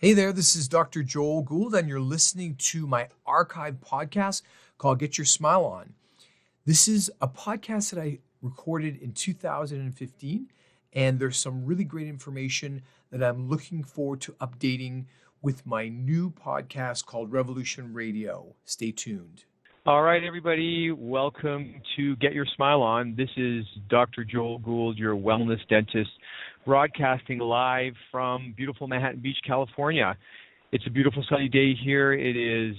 Hey there, this is Dr. Joel Gould, and you're listening to my archive podcast called Get Your Smile On. This is a podcast that I recorded in 2015, and there's some really great information that I'm looking forward to updating with my new podcast called Revolution Radio. Stay tuned. All right, everybody, welcome to Get Your Smile On. This is Dr. Joel Gould, your wellness dentist, broadcasting live from beautiful Manhattan Beach, California. It's a beautiful sunny day here. It is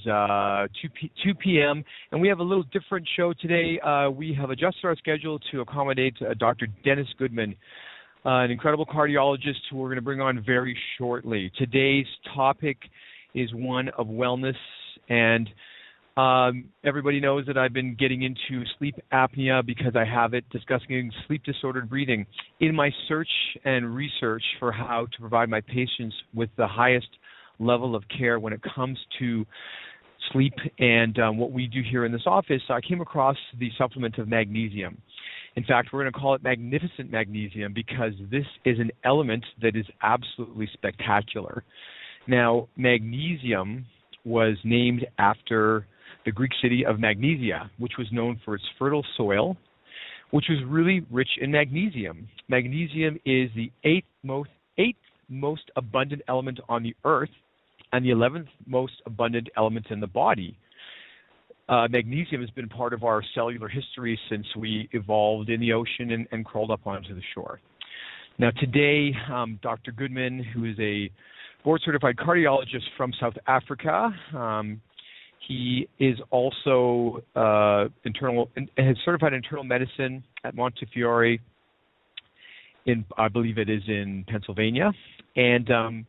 2 p.m., and we have a little different show today. We have adjusted our schedule to accommodate Dr. Dennis Goodman, an incredible cardiologist who we're going to bring on very shortly. Today's topic is one of wellness, and everybody knows that I've been getting into sleep apnea because I have it, discussing sleep disordered breathing. In my search and research for how to provide my patients with the highest level of care when it comes to sleep and what we do here in this office, I came across the supplement of magnesium. In fact, we're going to call it magnificent magnesium because this is an element that is absolutely spectacular. Now, magnesium was named after the Greek city of Magnesia, which was known for its fertile soil, which was really rich in magnesium. Magnesium is the eighth most abundant element on the earth and the 11th most abundant element in the body. Magnesium has been part of our cellular history since we evolved in the ocean and crawled up onto the shore. Now today, Dr. Goodman, who is a board-certified cardiologist from South Africa, he is also has certified internal medicine at Montefiore I believe it is in Pennsylvania. And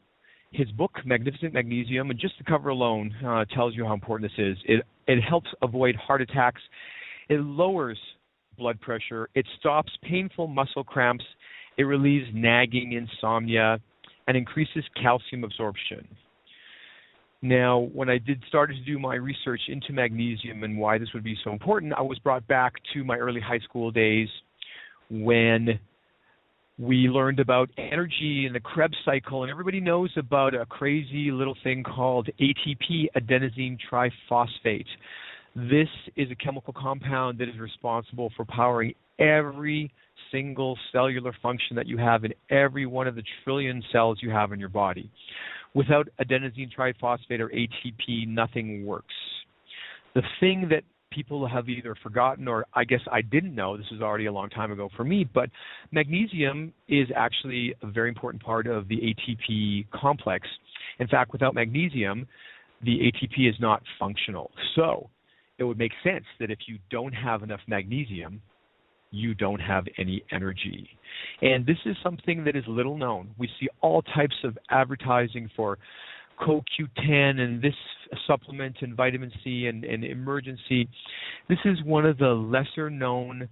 his book, Magnificent Magnesium, and just the cover alone tells you how important this is. It helps avoid heart attacks. It lowers blood pressure. It stops painful muscle cramps. It relieves nagging insomnia and increases calcium absorption. Now, when I started to do my research into magnesium and why this would be so important, I was brought back to my early high school days when we learned about energy and the Krebs cycle, and everybody knows about a crazy little thing called ATP, adenosine triphosphate. This is a chemical compound that is responsible for powering every single cellular function that you have in every one of the trillion cells you have in your body. Without adenosine triphosphate or ATP, nothing works. The thing that people have either forgotten or I guess I didn't know, this was already a long time ago for me, but magnesium is actually a very important part of the ATP complex. In fact, without magnesium, the ATP is not functional. So it would make sense that if you don't have enough magnesium, you don't have any energy. And this is something that is little known. We see all types of advertising for CoQ10 and this supplement and vitamin C and emergency. This is one of the lesser known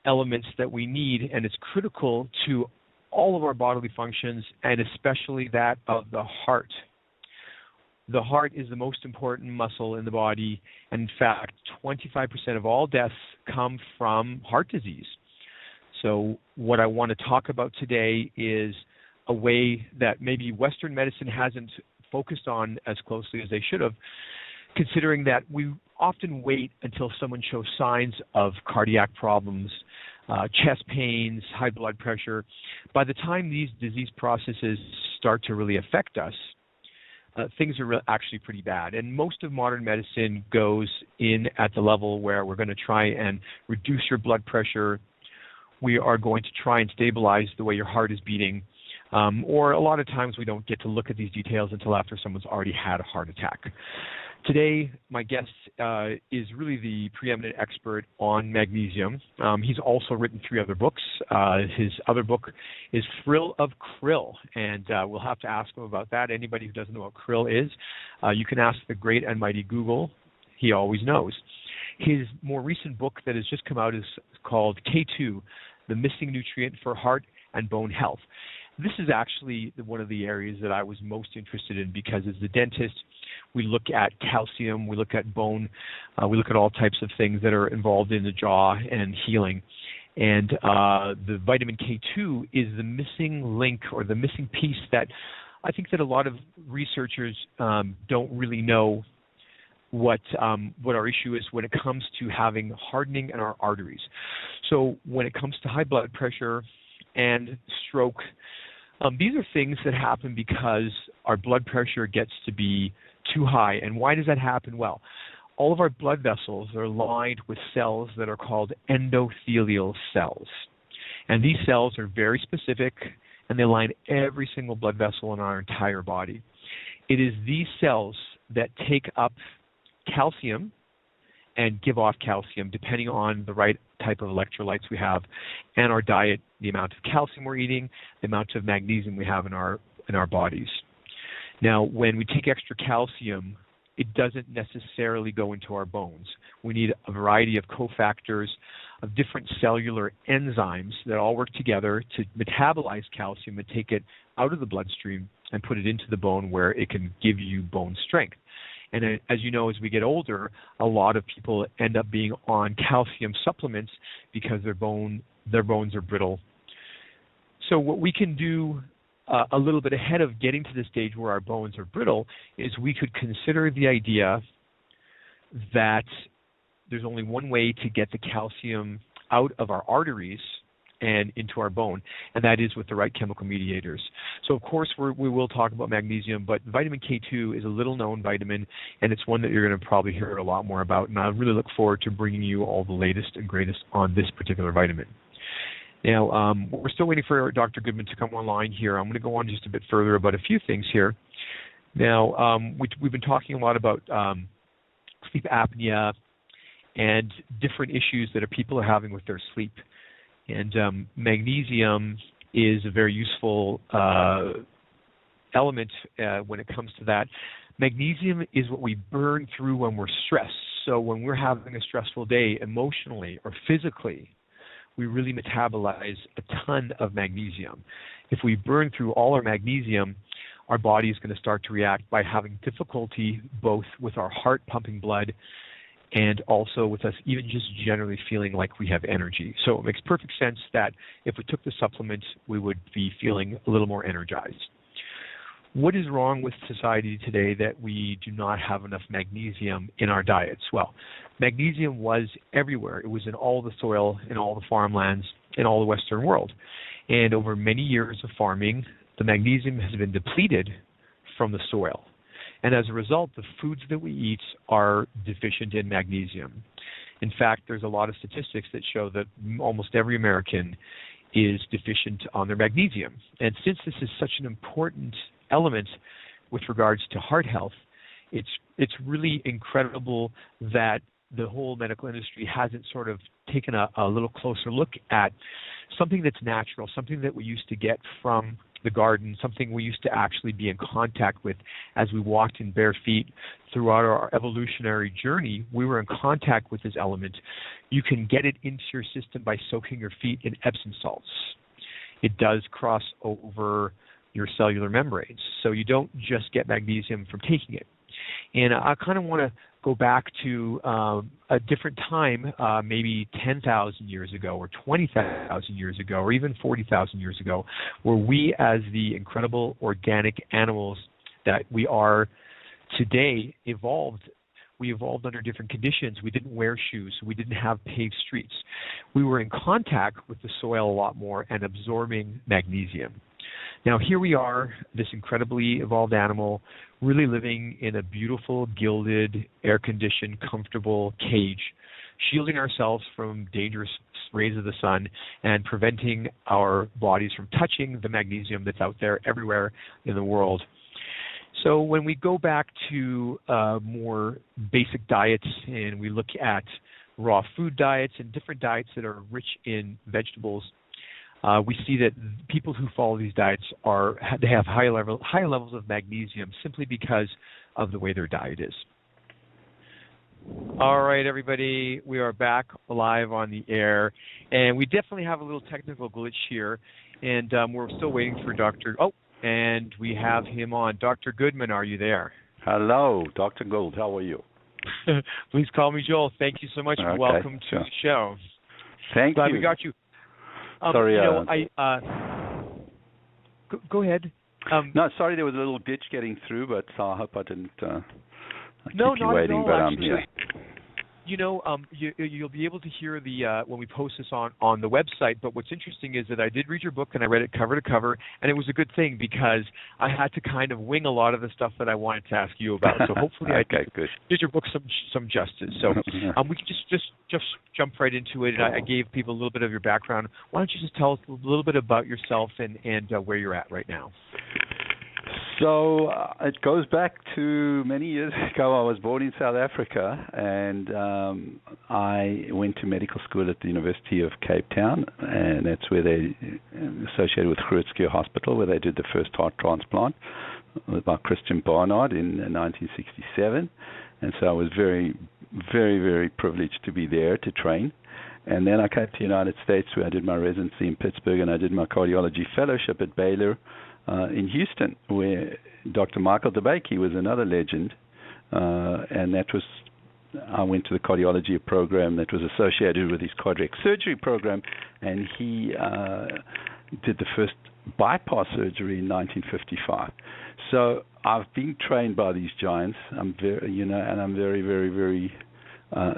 elements that we need, and it's critical to all of our bodily functions and especially that of the heart. The heart is the most important muscle in the body, and in fact, 25% of all deaths come from heart disease. So what I want to talk about today is a way that maybe Western medicine hasn't focused on as closely as they should have, considering that we often wait until someone shows signs of cardiac problems, chest pains, high blood pressure. By the time these disease processes start to really affect us, things are actually pretty bad. And most of modern medicine goes in at the level where we're going to try and reduce your blood pressure. We are going to try and stabilize the way your heart is beating. Or a lot of times we don't get to look at these details until after someone's already had a heart attack. Today, my guest is really the preeminent expert on magnesium. He's also written 3 other books. His other book is Thrill of Krill, and we'll have to ask him about that. Anybody who doesn't know what krill is, you can ask the great and mighty Google. He always knows. His more recent book that has just come out is called K2, The Missing Nutrient for Heart and Bone Health. This is actually one of the areas that I was most interested in because as a dentist, we look at calcium, we look at bone, we look at all types of things that are involved in the jaw and healing. And the vitamin K2 is the missing link or the missing piece that I think that a lot of researchers don't really know what our issue is when it comes to having hardening in our arteries. So when it comes to high blood pressure and stroke, these are things that happen because our blood pressure gets to be too high. And why does that happen? Well, all of our blood vessels are lined with cells that are called endothelial cells. And these cells are very specific, and they line every single blood vessel in our entire body. It is these cells that take up calcium and give off calcium depending on the right type of electrolytes we have and our diet, the amount of calcium we're eating, the amount of magnesium we have in our bodies. Now, when we take extra calcium, it doesn't necessarily go into our bones. We need a variety of cofactors of different cellular enzymes that all work together to metabolize calcium and take it out of the bloodstream and put it into the bone where it can give you bone strength. And as you know, as we get older, a lot of people end up being on calcium supplements because their bones are brittle. So what we can do a little bit ahead of getting to the stage where our bones are brittle is we could consider the idea that there's only one way to get the calcium out of our arteries and into our bone, and that is with the right chemical mediators. So, of course, we will talk about magnesium, but vitamin K2 is a little-known vitamin, and it's one that you're going to probably hear a lot more about, and I really look forward to bringing you all the latest and greatest on this particular vitamin. Now, we're still waiting for Dr. Goodman to come online here. I'm going to go on just a bit further about a few things here. Now, we've been talking a lot about sleep apnea and different issues that people are having with their sleep. And magnesium is a very useful element when it comes to that. Magnesium is what we burn through when we're stressed. So when we're having a stressful day emotionally or physically, we really metabolize a ton of magnesium. If we burn through all our magnesium, our body is going to start to react by having difficulty both with our heart pumping blood and also with us even just generally feeling like we have energy. So it makes perfect sense that if we took the supplement, we would be feeling a little more energized. What is wrong with society today that we do not have enough magnesium in our diets? Well, magnesium was everywhere. It was in all the soil, in all the farmlands, in all the Western world. And over many years of farming, the magnesium has been depleted from the soil. And as a result, the foods that we eat are deficient in magnesium. In fact, there's a lot of statistics that show that almost every American is deficient on their magnesium. And since this is such an important element with regards to heart health, it's really incredible that the whole medical industry hasn't sort of taken a little closer look at something that's natural, something that we used to get from the garden, something we used to actually be in contact with as we walked in bare feet throughout our evolutionary journey. We were in contact with this element. You can get it into your system by soaking your feet in Epsom salts. It does cross over your cellular membranes, so you don't just get magnesium from taking it. And I kind of want to go back to a different time, maybe 10,000 years ago or 20,000 years ago or even 40,000 years ago, where we as the incredible organic animals that we are today evolved. We evolved under different conditions. We didn't wear shoes. We didn't have paved streets. We were in contact with the soil a lot more and absorbing magnesium. Now, here we are, this incredibly evolved animal, really living in a beautiful, gilded, air-conditioned, comfortable cage, shielding ourselves from dangerous rays of the sun and preventing our bodies from touching the magnesium that's out there everywhere in the world. So when we go back to more basic diets and we look at raw food diets and different diets that are rich in vegetables, we see that people who follow these diets they have high levels of magnesium simply because of the way their diet is. All right, everybody, we are back live on the air, and we definitely have a little technical glitch here, and we're still waiting for and we have him on. Dr. Goodman, are you there? Hello, Dr. Gould. How are you? Please call me Joel. Thank you so much. Okay, welcome to the show. Thank Glad you. we got you. Sorry. Go ahead. No, sorry, there was a little ditch getting through, but I hope I didn't keep No, you not waiting, at all, but I'm actually. here. You'll be able to hear when we post this on the website. But what's interesting is that I did read your book and I read it cover to cover, and it was a good thing because I had to kind of wing a lot of the stuff that I wanted to ask you about. So hopefully Okay, I did your book some justice. So we can just jump right into it. And I gave people a little bit of your background. Why don't you just tell us a little bit about yourself and where you're at right now? So it goes back to many years ago. I was born in South Africa, and I went to medical school at the University of Cape Town, and that's where they associated with Groote Schuur Hospital, where they did the first heart transplant by Christian Barnard in 1967. And so I was very, very, very privileged to be there to train. And then I came to the United States, where I did my residency in Pittsburgh, and I did my cardiology fellowship at Baylor in Houston, where Dr. Michael DeBakey was another legend, and that was, I went to the cardiology program that was associated with his cardiac surgery program, and he did the first bypass surgery in 1955. So I've been trained by these giants. I'm very, very, very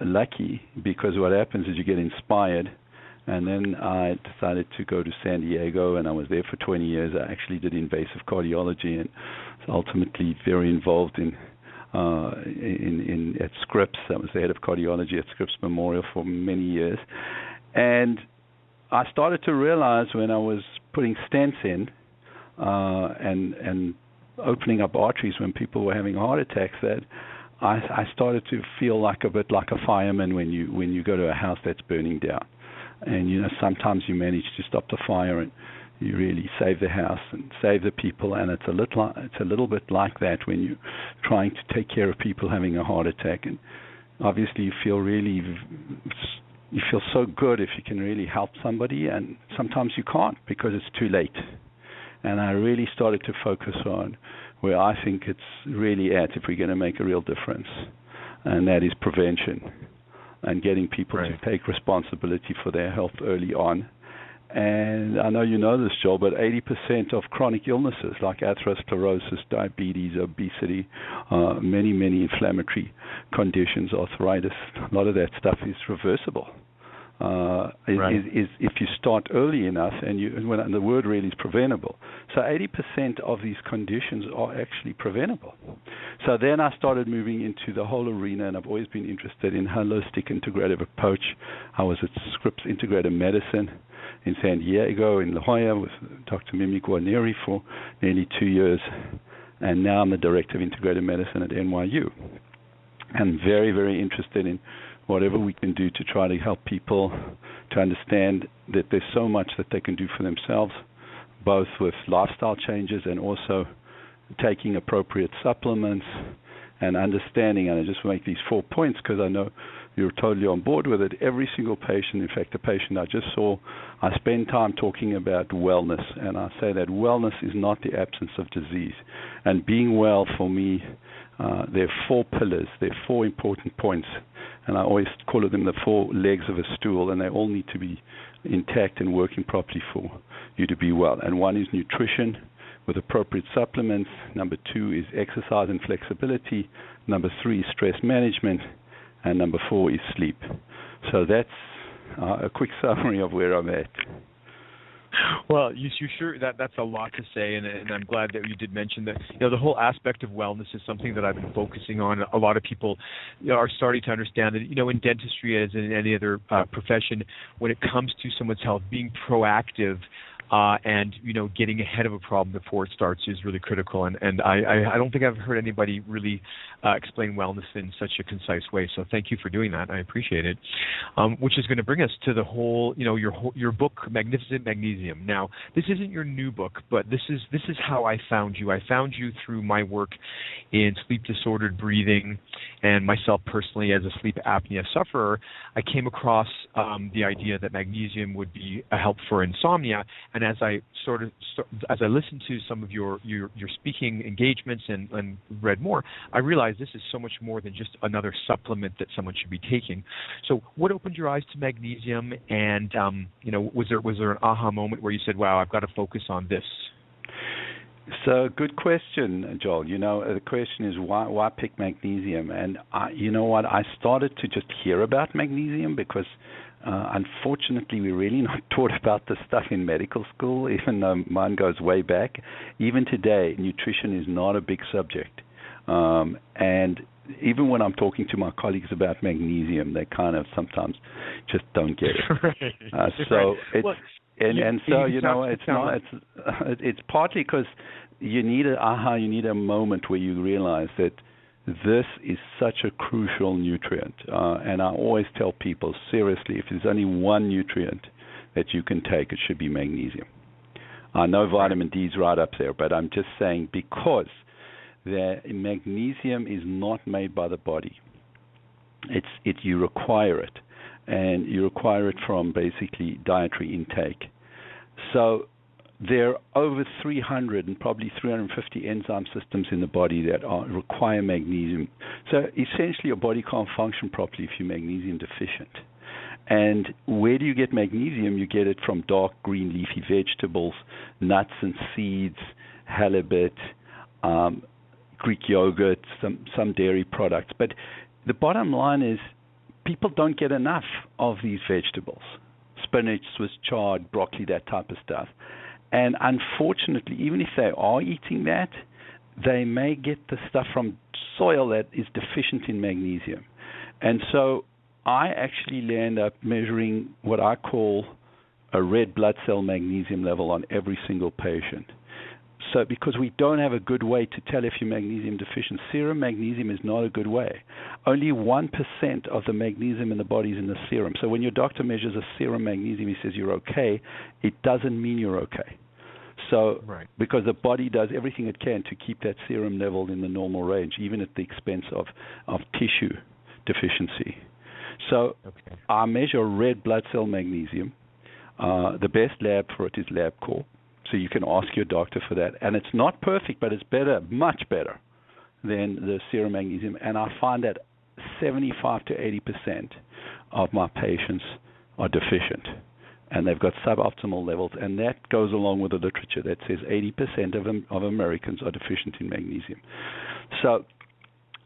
lucky, because what happens is you get inspired. And then I decided to go to San Diego, and I was there for 20 years. I actually did invasive cardiology, and was ultimately very involved in at Scripps. I was the head of cardiology at Scripps Memorial for many years. And I started to realize when I was putting stents in and opening up arteries when people were having heart attacks, that I started to feel like a bit like a fireman when you go to a house that's burning down. And sometimes you manage to stop the fire, and you really save the house and save the people. And it's a little bit like that when you're trying to take care of people having a heart attack. And obviously, you feel so good if you can really help somebody, and sometimes you can't because it's too late. And I really started to focus on where I think it's really at if we're going to make a real difference, and that is prevention. And getting people to take responsibility for their health early on. And I know you know this, Joel, but 80% of chronic illnesses like atherosclerosis, diabetes, obesity, many, many inflammatory conditions, arthritis, a lot of that stuff is reversible. Is if you start early enough, and the word really is preventable. So 80% of these conditions are actually preventable. So then I started moving into the whole arena, and I've always been interested in holistic integrative approach. I was at Scripps Integrative Medicine in San Diego, in La Jolla, with Dr. Mimi Guarneri for nearly 2 years, and now I'm the director of integrative medicine at NYU. I'm very, very interested in whatever we can do to try to help people to understand that there's so much that they can do for themselves, both with lifestyle changes and also taking appropriate supplements and understanding. And I just make these 4 points because I know you're totally on board with it. Every single patient, in fact, the patient I just saw, I spend time talking about wellness, and I say that wellness is not the absence of disease. And being well, for me, there are 4 pillars, there are 4 important points, and I always call them the 4 legs of a stool, and they all need to be intact and working properly for you to be well. And one is nutrition with appropriate supplements. Number 2 is exercise and flexibility. Number 3 is stress management. And number 4 is sleep. So that's a quick summary of where I'm at. Well, you sure that's a lot to say, and I'm glad that you did mention that. The whole aspect of wellness is something that I've been focusing on. A lot of people are starting to understand that, in dentistry as in any other profession, when it comes to someone's health, being proactive and getting ahead of a problem before it starts is really critical. And I don't think I've heard anybody really explain wellness in such a concise way. So thank you for doing that. I appreciate it. Which is going to bring us to the whole, your book, Magnificent Magnesium. Now, this isn't your new book, but this is how I found you. I found you through my work in sleep disordered breathing, and myself personally as a sleep apnea sufferer. I came across the idea that magnesium would be a help for insomnia. And as I listened to some of your speaking engagements and read more, I realized this is so much more than just another supplement that someone should be taking. So, what opened your eyes to magnesium? And was there an aha moment where you said, "Wow, I've got to focus on this"? So good question, Joel. The question is why pick magnesium? And you know what? I started to just hear about magnesium because unfortunately we're really not taught about this stuff in medical school, even though mine goes way back. Even today, nutrition is not a big subject. And even when I'm talking to my colleagues about magnesium, they kind of sometimes just don't get it. It's partly because you need a moment where you realize that this is such a crucial nutrient. And I always tell people, seriously, if there's only one nutrient that you can take, it should be magnesium. I know vitamin D is right up there, but I'm just saying because the magnesium is not made by the body. You require it, and you require it from basically dietary intake. So there are over 300 and probably 350 enzyme systems in the body that require magnesium. So essentially your body can't function properly if you're magnesium deficient. And where do you get magnesium? You get it from dark green leafy vegetables, nuts and seeds, halibut, Greek yogurt, some dairy products. But the bottom line is people don't get enough of these vegetables. Spinach, Swiss chard, broccoli, that type of stuff. And unfortunately, even if they are eating that, they may get the stuff from soil that is deficient in magnesium. And so I actually end up measuring what I call a red blood cell magnesium level on every single patient. So because we don't have a good way to tell if you're magnesium deficient, serum magnesium is not a good way. Only 1% of the magnesium in the body is in the serum. So when your doctor measures a serum magnesium, he says you're okay, it doesn't mean you're okay. So because the body does everything it can to keep that serum level in the normal range, even at the expense of tissue deficiency. So I measure red blood cell magnesium. The best lab for it is LabCorp. So you can ask your doctor for that. And it's not perfect, but it's better, much better than the serum magnesium. And I find that 75 to 80% of my patients are deficient. And they've got suboptimal levels. And that goes along with the literature that says 80% of Americans are deficient in magnesium. So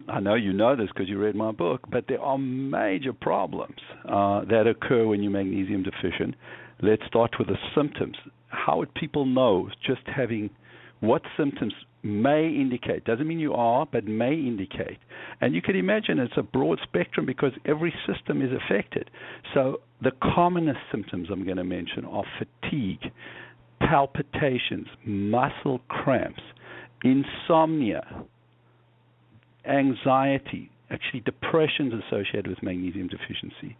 I know you know this because you read my book, but there are major problems that occur when you're magnesium deficient. Let's start with the symptoms. How would people know just having what symptoms may indicate? Doesn't mean you are, but may indicate. And you can imagine it's a broad spectrum because every system is affected. So the commonest symptoms I'm going to mention are fatigue, palpitations, muscle cramps, insomnia, anxiety, actually depression is associated with magnesium deficiency.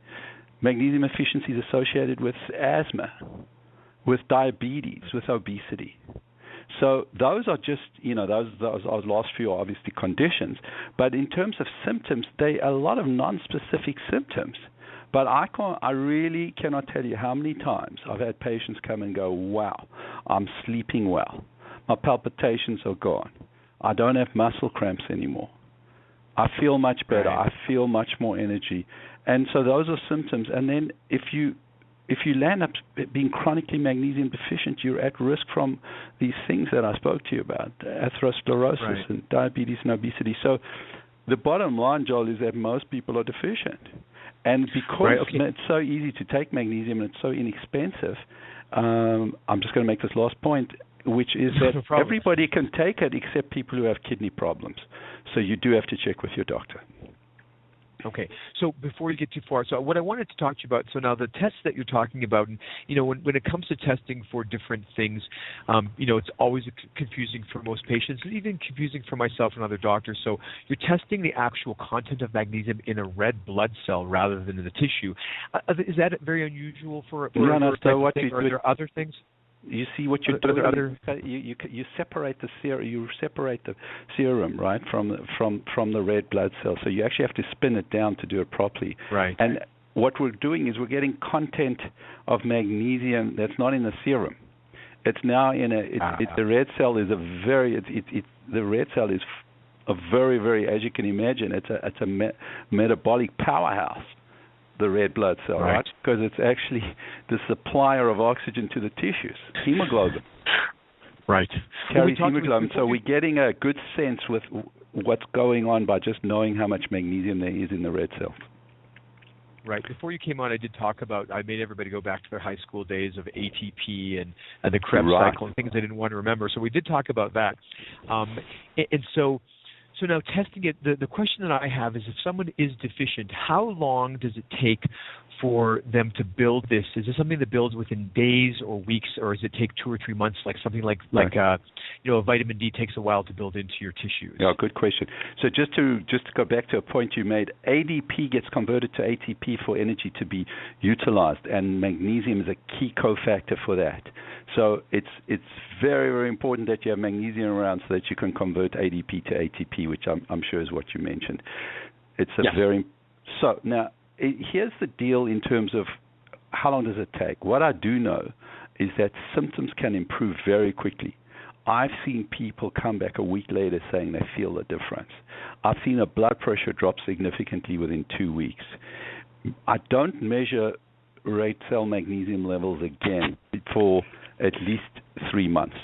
Magnesium deficiency is associated with asthma, with diabetes, with obesity. So those are just, those last few are obviously conditions. But in terms of symptoms, they are a lot of non-specific symptoms. But I really cannot tell you how many times I've had patients come and go, wow, I'm sleeping well. My palpitations are gone. I don't have muscle cramps anymore. I feel much better. I feel much more energy. And so those are symptoms. And then if you land up being chronically magnesium deficient, you're at risk from these things that I spoke to you about, atherosclerosis and diabetes and obesity. So the bottom line, Joel, is that most people are deficient. And because it's so easy to take magnesium and it's so inexpensive, I'm just going to make this last point, which is that everybody can take it except people who have kidney problems. So you do have to check with your doctor. Okay, so before we get too far, so what I wanted to talk to you about, so now the tests that you're talking about, and when it comes to testing for different things, it's always confusing for most patients, and even confusing for myself and other doctors. So you're testing the actual content of magnesium in a red blood cell rather than in the tissue. Is that very unusual for no, so what thing, or are there other things? You see what you're doing. You separate the serum. You separate the serum, right, from the red blood cell. So you actually have to spin it down to do it properly. Right. And what we're doing is we're getting content of magnesium that's not in the serum. It's now in the red cell is the red cell is a very, very, as you can imagine, it's a metabolic powerhouse. The red blood cell, right? Because it's actually the supplier of oxygen to the tissues, hemoglobin. Right. Carries hemoglobin, so we're getting a good sense with what's going on by just knowing how much magnesium there is in the red cells. Right. Before you came on, I made everybody go back to their high school days of ATP and the Krebs cycle and things they didn't want to remember. So we did talk about that. And so now testing it, the question that I have is, if someone is deficient, how long does it take for them to build this? Is this something that builds within days or weeks, or does it take 2 or 3 months, like something like a vitamin D takes a while to build into your tissues? Yeah, good question. So just to go back to a point you made, ADP gets converted to ATP for energy to be utilized, and magnesium is a key cofactor for that. So it's very, very important that you have magnesium around so that you can convert ADP to ATP, which I'm sure is what you mentioned. It's a so now. Here's the deal in terms of how long does it take. What I do know is that symptoms can improve very quickly. I've seen people come back a week later saying they feel the difference. I've seen a blood pressure drop significantly within 2 weeks. I don't measure red cell magnesium levels again for at least 3 months.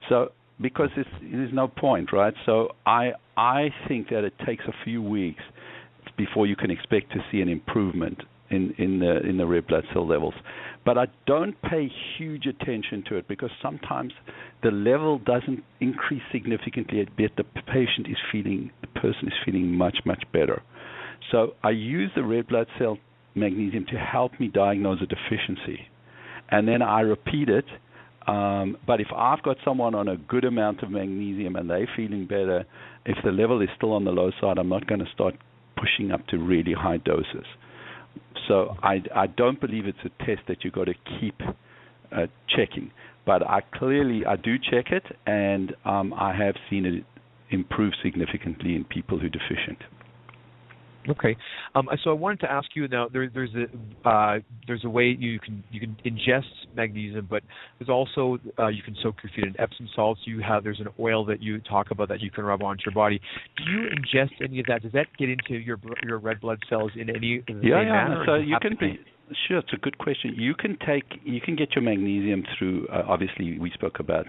So because there's no point, right? So I think that it takes a few weeks before you can expect to see an improvement in the red blood cell levels. But I don't pay huge attention to it because sometimes the level doesn't increase significantly, yet the person is feeling much, much better. So I use the red blood cell magnesium to help me diagnose a deficiency. And then I repeat it. But if I've got someone on a good amount of magnesium and they're feeling better, if the level is still on the low side, I'm not going to start pushing up to really high doses. So I don't believe it's a test that you've got to keep checking. But I do check it, and I have seen it improve significantly in people who are deficient. Okay, so I wanted to ask you now. There's a way you can ingest magnesium, but there's also you can soak your feet in Epsom salts. There's an oil that you talk about that you can rub onto your body. Do you ingest any of that? Does that get into your red blood cells in any manner? So you can be sure. It's a good question. You can get your magnesium through. Obviously, we spoke about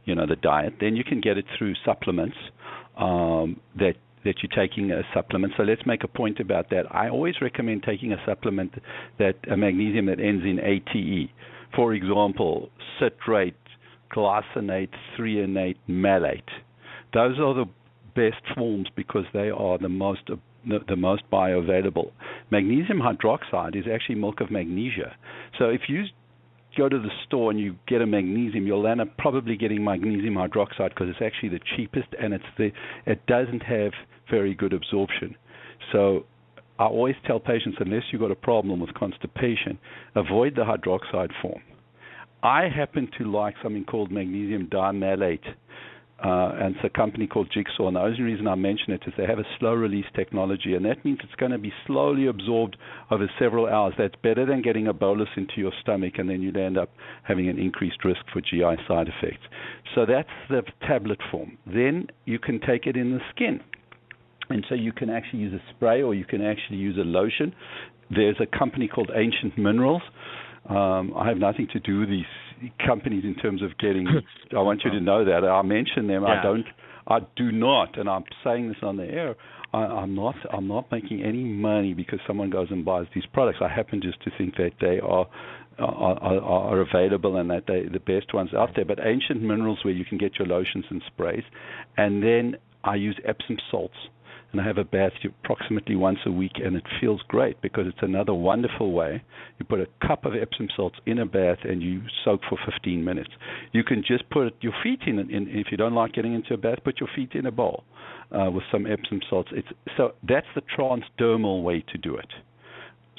the diet. Then you can get it through supplements that you're taking a supplement. So let's make a point about that. I always recommend taking a supplement a magnesium that ends in ATE. For example, citrate, glycinate, threonate, malate. Those are the best forms because they are the most bioavailable. Magnesium hydroxide is actually milk of magnesia. So if you go to the store and you get a magnesium, you'll end up probably getting magnesium hydroxide because it's actually the cheapest and it doesn't have very good absorption. So I always tell patients, unless you've got a problem with constipation, avoid the hydroxide form. I happen to like something called magnesium dimalate, and it's a company called Jigsaw, and the only reason I mention it is they have a slow-release technology, and that means it's going to be slowly absorbed over several hours. That's better than getting a bolus into your stomach, and then you'd end up having an increased risk for GI side effects. So that's the tablet form. Then you can take it in the skin. And so you can actually use a spray or you can actually use a lotion. There's a company called Ancient Minerals. I have nothing to do with these companies in terms of getting. I want you to know that I mention them. Yeah. I do not, and I'm saying this on the air. I'm not making any money because someone goes and buys these products. I happen just to think that they are available and that they're the best ones out there. But Ancient Minerals, where you can get your lotions and sprays, and then I use Epsom salts. And I have a bath approximately once a week, and it feels great because it's another wonderful way. You put a cup of Epsom salts in a bath and you soak for 15 minutes. You can just put your feet in if you don't like getting into a bath, put your feet in a bowl with some Epsom salts. So that's the transdermal way to do it.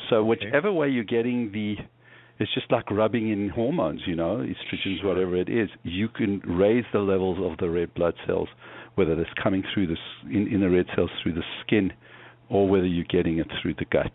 So whichever way you're getting it's just like rubbing in hormones, estrogens, whatever it is. You can raise the levels of the red blood cells, whether it's coming through in the red cells through the skin or whether you're getting it through the gut.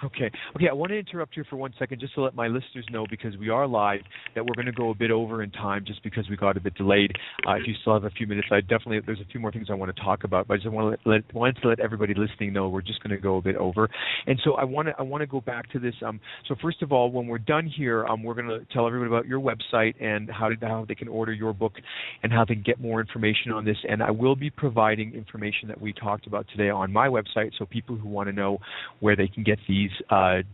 Okay. I want to interrupt here for 1 second just to let my listeners know, because we are live, that we're going to go a bit over in time just because we got a bit delayed. If you still have a few minutes, there's a few more things I want to talk about, but I just wanted to let everybody listening know we're just going to go a bit over. And so I want to go back to this. So first of all, when we're done here, we're going to tell everybody about your website and how they can order your book and how they can get more information on this. And I will be providing information that we talked about today on my website, so people who want to know where they can get these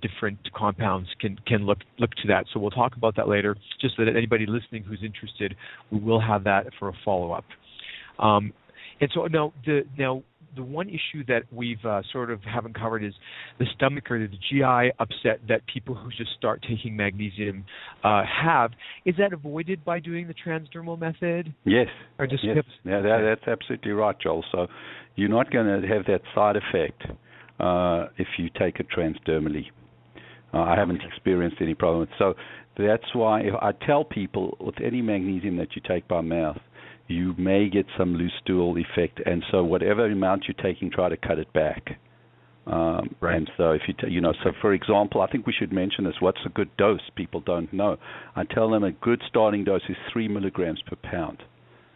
different compounds can look to that. So we'll talk about that later, just so that anybody listening who's interested, we will have that for a follow-up. And so now the one issue that we've sort of haven't covered is the stomach or the GI upset that people who just start taking magnesium have. Is that avoided by doing the transdermal method? Yes. Or just yes. Yeah, that's absolutely right, Joel. So you're not going to have that side effect if you take it transdermally. I haven't experienced any problem. So that's why if I tell people with any magnesium that you take by mouth, you may get some loose stool effect, and so whatever amount you're taking, try to cut it back. Right. And so if so for example, I think we should mention this. What's a good dose? People don't know. I tell them a good starting dose is 3 milligrams per pound.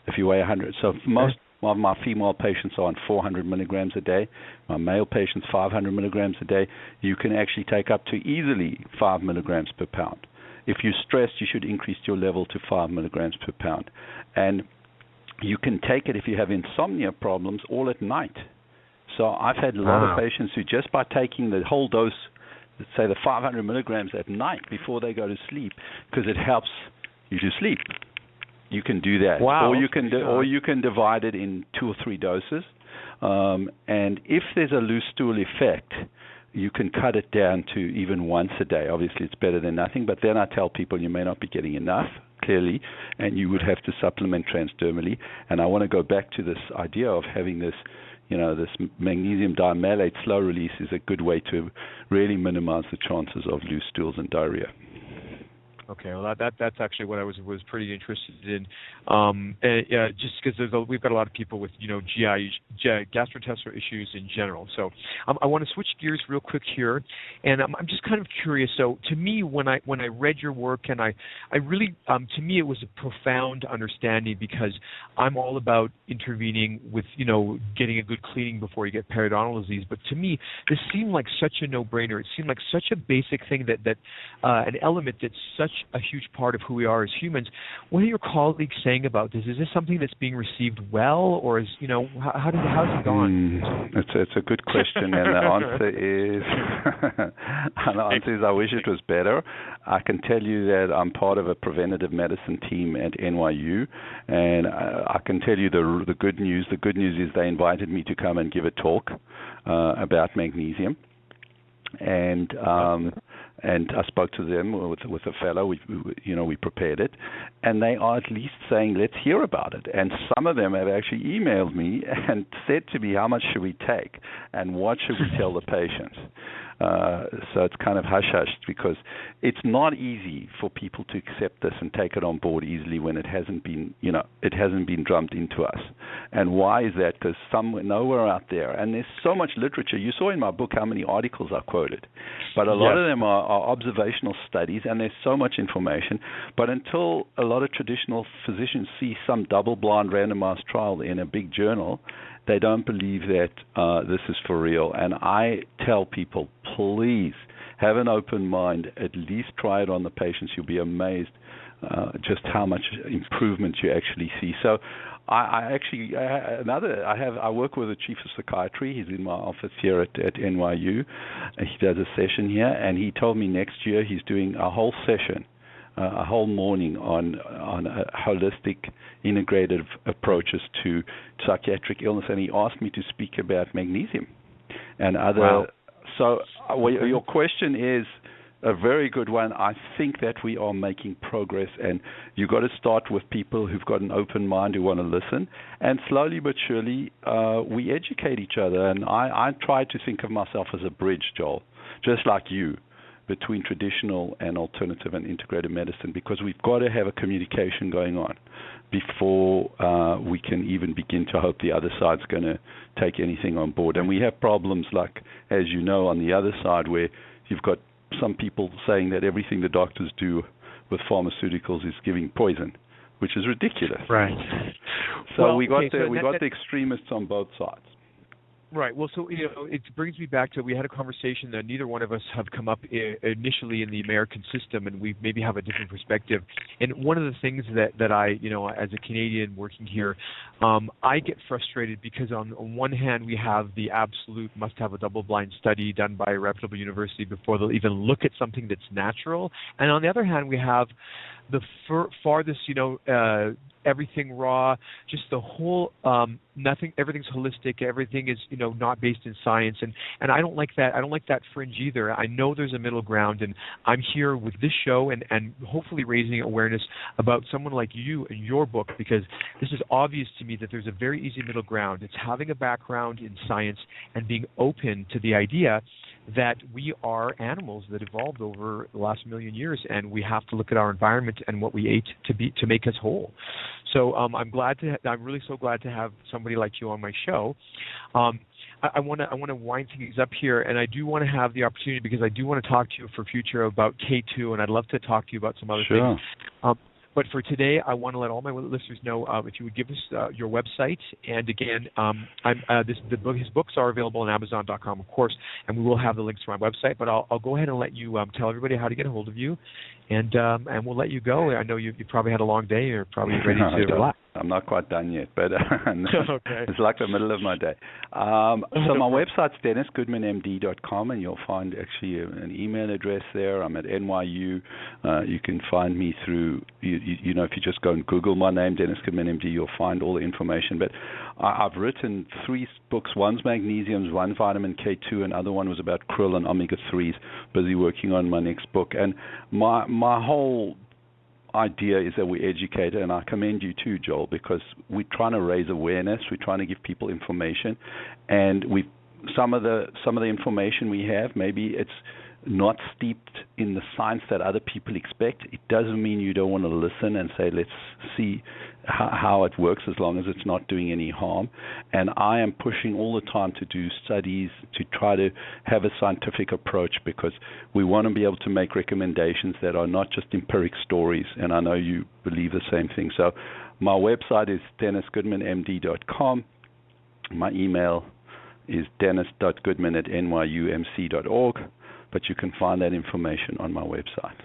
If you weigh 100, so most of my female patients are on 400 milligrams a day. My male patients 500 milligrams a day. You can actually take up to easily 5 milligrams per pound. If you're stressed, you should increase your level to 5 milligrams per pound. And you can take it if you have insomnia problems all at night. So I've had a lot of patients who just by taking the whole dose, let's say the 500 milligrams at night before they go to sleep, because it helps you to sleep. You can do that. Wow. Or you can divide it in 2 or 3 doses. And if there's a loose stool effect, you can cut it down to even once a day. Obviously, it's better than nothing. But then I tell people you may not be getting enough, clearly, and you would have to supplement transdermally. And I want to go back to this idea of having this, this magnesium dimalate slow release is a good way to really minimize the chances of loose stools and diarrhea. Okay, well that's actually what I was pretty interested in, just because we've got a lot of people with GI gastrointestinal issues in general. So I want to switch gears real quick here, and I'm just kind of curious. So to me, when I read your work, and I really to me it was a profound understanding, because I'm all about intervening with getting a good cleaning before you get periodontal disease. But to me, this seemed like such a no-brainer. It seemed like such a basic thing that an element that's such a huge part of who we are as humans. What are your colleagues saying about this? Is this something that's being received well, or is how's it gone? It's a good question, and the answer is I wish it was better. I can tell you that I'm part of a preventative medicine team at NYU, and I can tell you the good news. The good news is they invited me to come and give a talk about magnesium, and I spoke to them with a fellow. We prepared it, and they are at least saying, let's hear about it. And some of them have actually emailed me and said to me, how much should we take, and what should we tell the patients? So it's kind of hush-hushed, because it's not easy for people to accept this and take it on board easily when it hasn't been, it hasn't been drummed into us. And why is that? Because nowhere out there, and there's so much literature. You saw in my book how many articles I quoted, but a lot of them are observational studies, and there's so much information. But until a lot of traditional physicians see some double-blind randomized trial in a big journal, they don't believe that this is for real. And I tell people, please have an open mind. At least try it on the patients. You'll be amazed just how much improvement you actually see. So I work with the chief of psychiatry. He's in my office here at NYU. He does a session here, and he told me next year he's doing a whole session, a whole morning on holistic, integrative approaches to psychiatric illness, and he asked me to speak about magnesium and other. Wow. So your question is a very good one. I think that we are making progress, and you've got to start with people who've got an open mind, who want to listen, and slowly but surely we educate each other. And I try to think of myself as a bridge, Joel, just like you, between traditional and alternative and integrated medicine, because we've got to have a communication going on before we can even begin to hope the other side's going to take anything on board. And we have problems like, as you know, on the other side, where you've got some people saying that everything the doctors do with pharmaceuticals is giving poison, which is ridiculous. Right. So well, we got okay, the extremists on both sides. Right. Well, so it brings me back to we had a conversation that neither one of us have come up initially in the American system, and we maybe have a different perspective. And one of the things that I, as a Canadian working here, I get frustrated because on one hand we have the absolute must have a double-blind study done by a reputable university before they'll even look at something that's natural, and on the other hand we have the farthest, everything raw, just the whole nothing. Everything's holistic. Everything is not based in science, and I don't like that. I don't like that fringe either. I know there's a middle ground, and I'm here with this show and hopefully raising awareness about someone like you and your book, because this is obvious to me that there's a very easy middle ground. It's having a background in science and being open to the idea that we are animals that evolved over the last million years, and we have to look at our environment and what we ate to make us whole. So I'm really so glad to have somebody like you on my show. I want to wind things up here, and I do want to have the opportunity, because I do want to talk to you for future about K2, and I'd love to talk to you about some other things. But for today, I want to let all my listeners know if you would give us your website. And again, his books are available on Amazon.com, of course, and we will have the links to my website. But I'll go ahead and let you tell everybody how to get a hold of you, and we'll let you go. I know you probably had a long day. You're probably ready to relax. I'm not quite done yet, but okay. It's like the middle of my day. So my website's DennisGoodmanMD.com, and you'll find actually an email address there. I'm at NYU. You can find me through, if you just go and Google my name, Dennis Goodman MD, you'll find all the information. But I've written 3 books. One's Magnesium, one vitamin K2, and other one was about krill and omega-3s. Busy working on my next book. And my whole idea is that we educate, and I commend you too, Joel, because we're trying to raise awareness, we're trying to give people information, and some of the information we have, maybe it's not steeped in the science that other people expect. It doesn't mean you don't want to listen and say, let's see how it works, as long as it's not doing any harm. And I am pushing all the time to do studies, to try to have a scientific approach, because we want to be able to make recommendations that are not just empiric stories, and I know you believe the same thing. So my website is DennisGoodmanMD.com. My email is dennis.goodman@nyumc.org, but you can find that information on my website.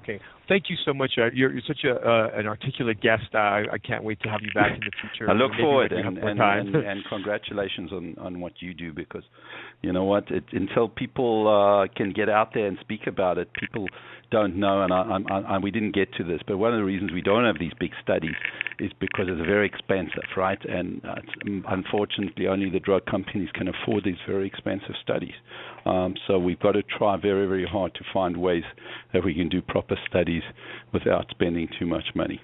Okay. Thank you so much. You're such an articulate guest. I can't wait to have you back in the future. I look forward, and congratulations on what you do, because you know what? Until people can get out there and speak about it, people don't know, and we didn't get to this, but one of the reasons we don't have these big studies is because it's very expensive, right? And unfortunately, only the drug companies can afford these very expensive studies. So we've got to try very, very hard to find ways that we can do proper studies without spending too much money.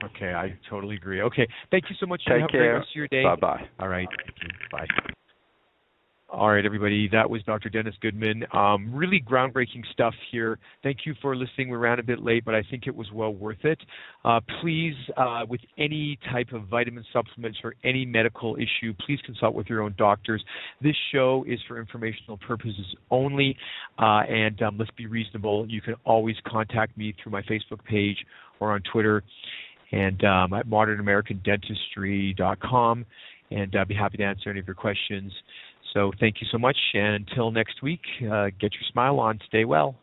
Okay, I totally agree. Okay, thank you so much. Take have care. a great rest of your day. Bye-bye. All right, thank you. Bye. All right, everybody, that was Dr. Dennis Goodman. Really groundbreaking stuff here. Thank you for listening. We ran a bit late, but I think it was well worth it. Please, with any type of vitamin supplements or any medical issue, please consult with your own doctors. This show is for informational purposes only, and let's be reasonable. You can always contact me through my Facebook page or on Twitter, and at modernamericandentistry.com, and I'll be happy to answer any of your questions. So thank you so much, and until next week, get your smile on. Stay well.